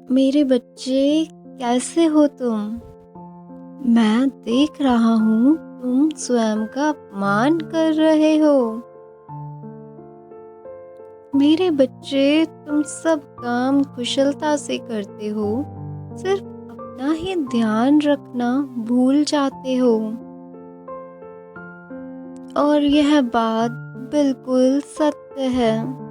मेरे बच्चे, कैसे हो तुम? मैं देख रहा हूँ तुम स्वयं का अपमान कर रहे हो। मेरे बच्चे, तुम सब काम कुशलता से करते हो, सिर्फ अपना ही ध्यान रखना भूल जाते हो। और यह बात बिल्कुल सत्य है।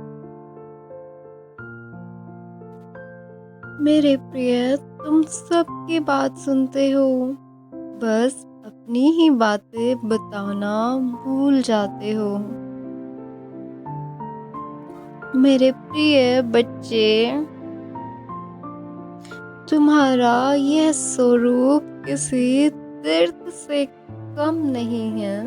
मेरे प्रिय, तुम सबकी बात सुनते हो, बस अपनी ही बातें बताना भूल जाते हो। मेरे प्रिय बच्चे, तुम्हारा यह स्वरूप किसी तीर्थ से कम नहीं है।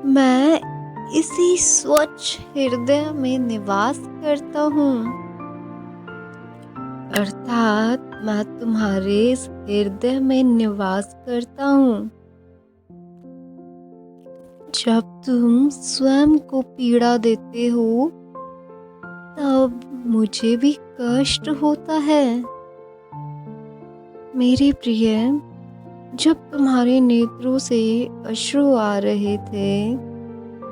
मैं इसी स्वच्छ हृदय में निवास करता हूँ, अर्थात मैं तुम्हारे इस हृदय में निवास करता हूँ। जब तुम स्वयं को पीड़ा देते हो, तब मुझे भी कष्ट होता है। मेरे प्रिय, जब तुम्हारे नेत्रों से अश्रु आ रहे थे,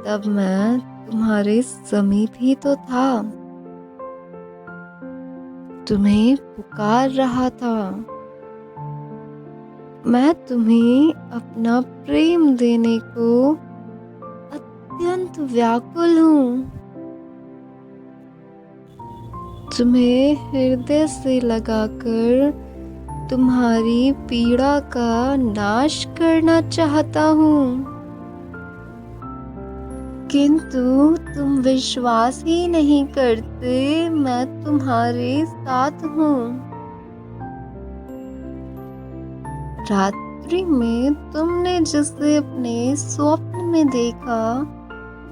तब मैं तुम्हारे समीप ही तो था, तुम्हें पुकार रहा था। मैं तुम्हें अपना प्रेम देने को अत्यंत व्याकुल हूँ। तुम्हें हृदय से लगाकर तुम्हारी पीड़ा का नाश करना चाहता हूँ, किंतु तुम विश्वास ही नहीं करते मैं तुम्हारे साथ हूँ। रात्रि में तुमने जिसे अपने स्वप्न में देखा,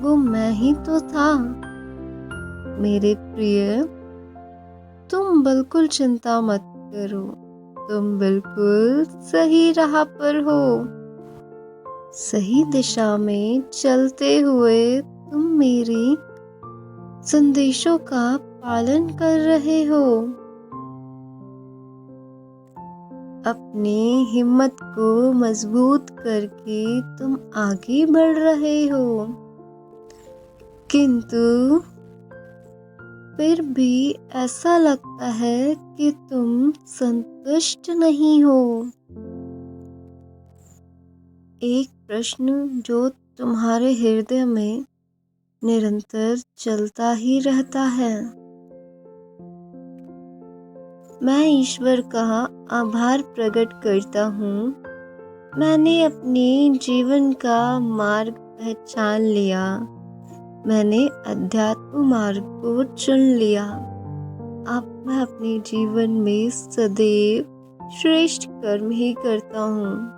वो मैं ही तो था। मेरे प्रिय, तुम बिल्कुल चिंता मत करो, तुम बिल्कुल सही राह पर हो। सही दिशा में चलते हुए तुम मेरी संदेशों का पालन कर रहे हो। अपनी हिम्मत को मजबूत करके तुम आगे बढ़ रहे हो, किंतु फिर भी ऐसा लगता है कि तुम संतुष्ट नहीं हो। एक प्रश्न जो तुम्हारे हृदय में निरंतर चलता ही रहता है। मैं ईश्वर का आभार प्रकट करता हूँ। मैंने अपने जीवन का मार्ग पहचान लिया। मैंने अध्यात्म मार्ग को चुन लिया। अब मैं अपने जीवन में सदैव श्रेष्ठ कर्म ही करता हूँ।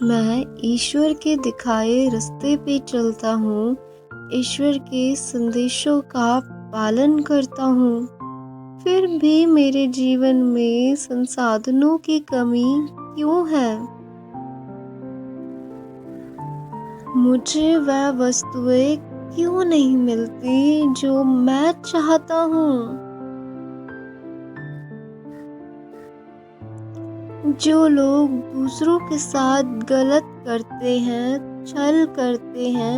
मैं ईश्वर के दिखाए रास्ते पे चलता हूँ, ईश्वर के संदेशों का पालन करता हूँ। फिर भी मेरे जीवन में संसाधनों की कमी क्यों है? मुझे वह वस्तुएं क्यों नहीं मिलती जो मैं चाहता हूँ? जो लोग दूसरों के साथ गलत करते हैं, छल करते हैं,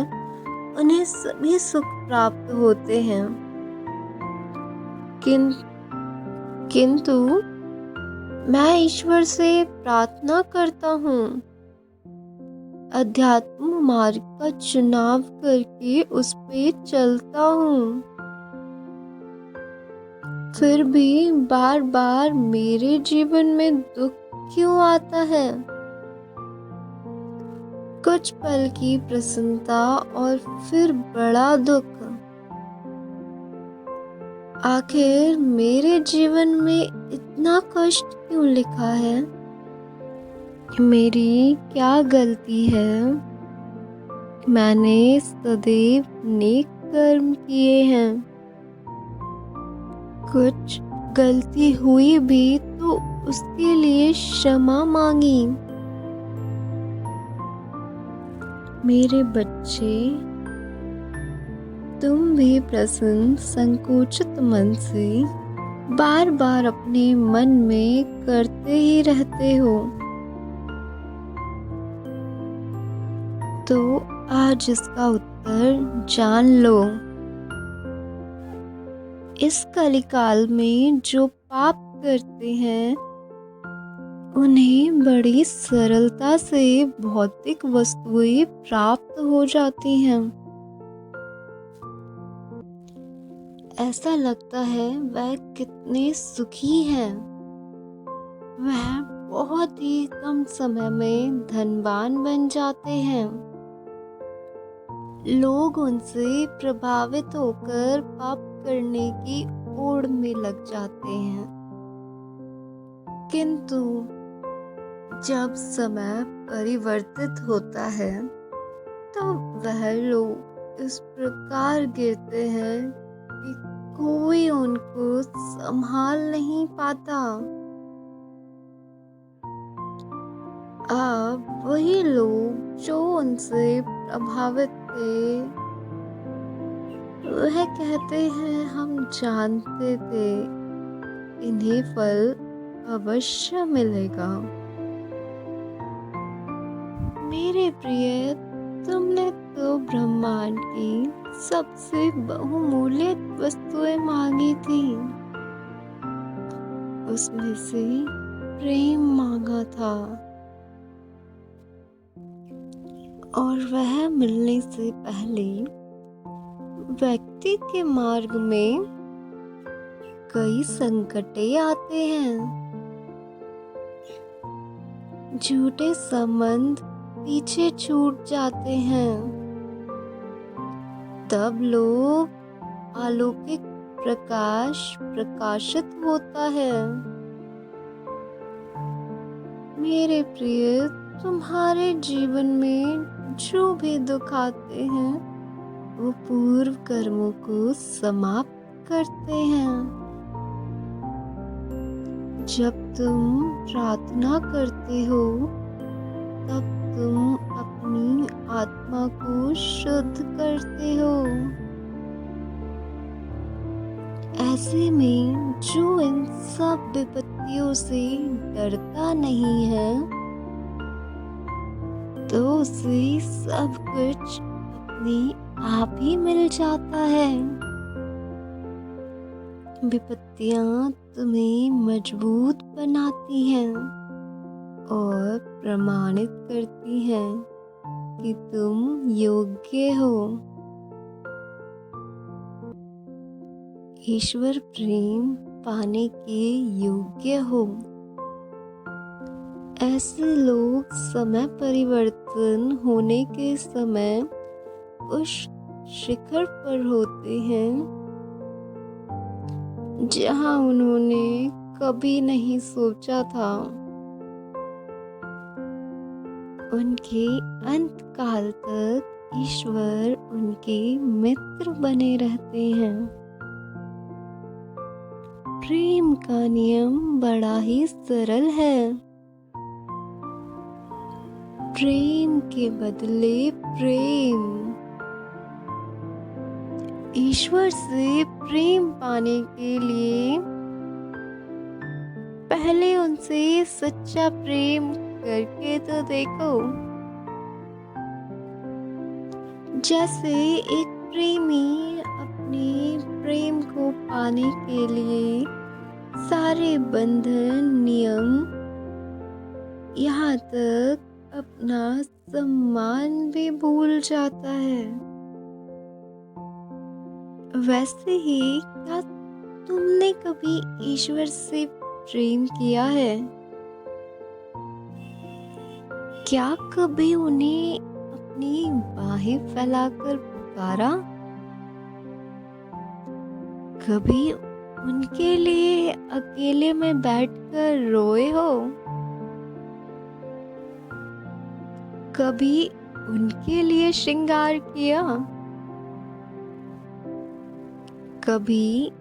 उन्हें सभी सुख प्राप्त होते हैं, किंतु मैं ईश्वर से प्रार्थना करता हूँ, अध्यात्म मार्ग का चुनाव करके उस पे चलता हूँ। फिर भी बार बार मेरे जीवन में दुख क्यों आता है? कुछ पल की प्रसन्नता और फिर बड़ा दुख। आखिर मेरे जीवन में इतना कष्ट क्यों लिखा है? मेरी क्या गलती है? मैंने सदैव नेक कर्म किए हैं। कुछ गलती हुई भी तो उसके लिए क्षमा मांगी। मेरे बच्चे, तुम भी प्रसन्न संकोचित मन से बार बार अपने मन में करते ही रहते हो। तो आज इसका उत्तर जान लो। इस कलिकाल में जो पाप करते हैं उन्हें बड़ी सरलता से भौतिक वस्तुएं प्राप्त हो जाती हैं। ऐसा लगता है वह कितने सुखी हैं। वह बहुत ही कम समय में धनवान बन जाते हैं। लोग उनसे प्रभावित होकर पाप करने की ओड़ में लग जाते हैं। किंतु जब समय परिवर्तित होता है तो वह लोग इस प्रकार गिरते हैं कि कोई उनको संभाल नहीं पाता। अब वही लोग जो उनसे प्रभावित थे वह कहते हैं हम जानते थे इन्हें फल अवश्य मिलेगा। मेरे प्रिय, तुमने तो ब्रह्मांड की सबसे बहुमूल्य वस्तुएं मांगी थी। उसमें से प्रेम मांगा था और वह मिलने से पहले व्यक्ति के मार्ग में कई संकटें आते हैं। झूठे संबंध पीछे छूट जाते हैं। तब लोग अलौकिक प्रकाश प्रकाशित होता है। मेरे प्रिय, तुम्हारे जीवन में जो भी दुख आते हैं वो पूर्व कर्मों को समाप्त करते हैं। जब तुम प्रार्थना करते हो तब तुम अपनी आत्मा को शुद्ध करते हो। ऐसे में जो इन सब विपत्तियों से डरता नहीं है तो उसे सब कुछ अपने आप ही मिल जाता है। विपत्तियां तुम्हें मजबूत बनाती हैं और प्रमाणित करती हैं कि तुम योग्य हो। ईश्वर प्रेम पाने के योग्य हो। ऐसे लोग समय परिवर्तन होने के समय उस शिखर पर होते हैं जहां उन्होंने कभी नहीं सोचा था। उनके अंत काल तक ईश्वर उनके मित्र बने रहते हैं। प्रेम का नियम बड़ा ही सरल है। प्रेम के बदले प्रेम। ईश्वर से प्रेम पाने के लिए पहले उनसे सच्चा प्रेम करके तो देखो। जैसे एक प्रेमी अपने प्रेम को पाने के लिए सारे बंधन, नियम, यहाँ तक अपना सम्मान भी भूल जाता है। वैसे ही क्या तुमने कभी ईश्वर से प्रेम किया है? क्या कभी उन्हें अपनी बाहें फैलाकर पुकारा? कभी उनके लिए अकेले में बैठकर रोए हो? कभी उनके लिए श्रृंगार किया? कभी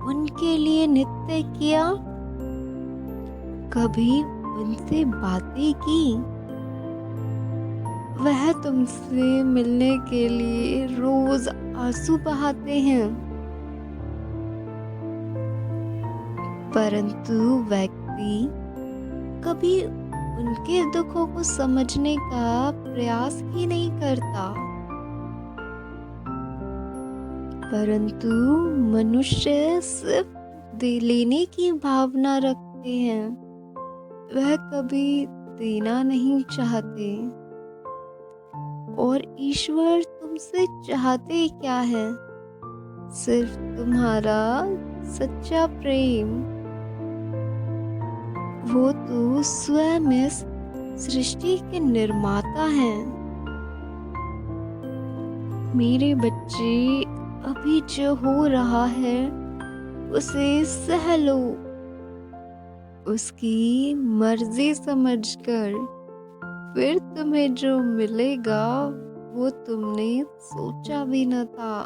उनके लिए नृत्य किया? कभी उनसे बातें की? वह तुमसे मिलने के लिए रोज आंसू बहाते हैं, परंतु व्यक्ति कभी उनके दुखों को समझने का प्रयास ही नहीं करता। परंतु मनुष्य सिर्फ दे लेने की भावना रखते हैं, वह कभी देना नहीं चाहते। और ईश्वर तुमसे चाहते क्या है? सिर्फ तुम्हारा सच्चा प्रेम। वो तो स्वयं इस सृष्टि के निर्माता हैं। मेरे बच्चे, अभी जो हो रहा है उसे सह लो, उसकी मर्जी समझकर। फिर तुम्हें जो मिलेगा वो तुमने सोचा भी न था।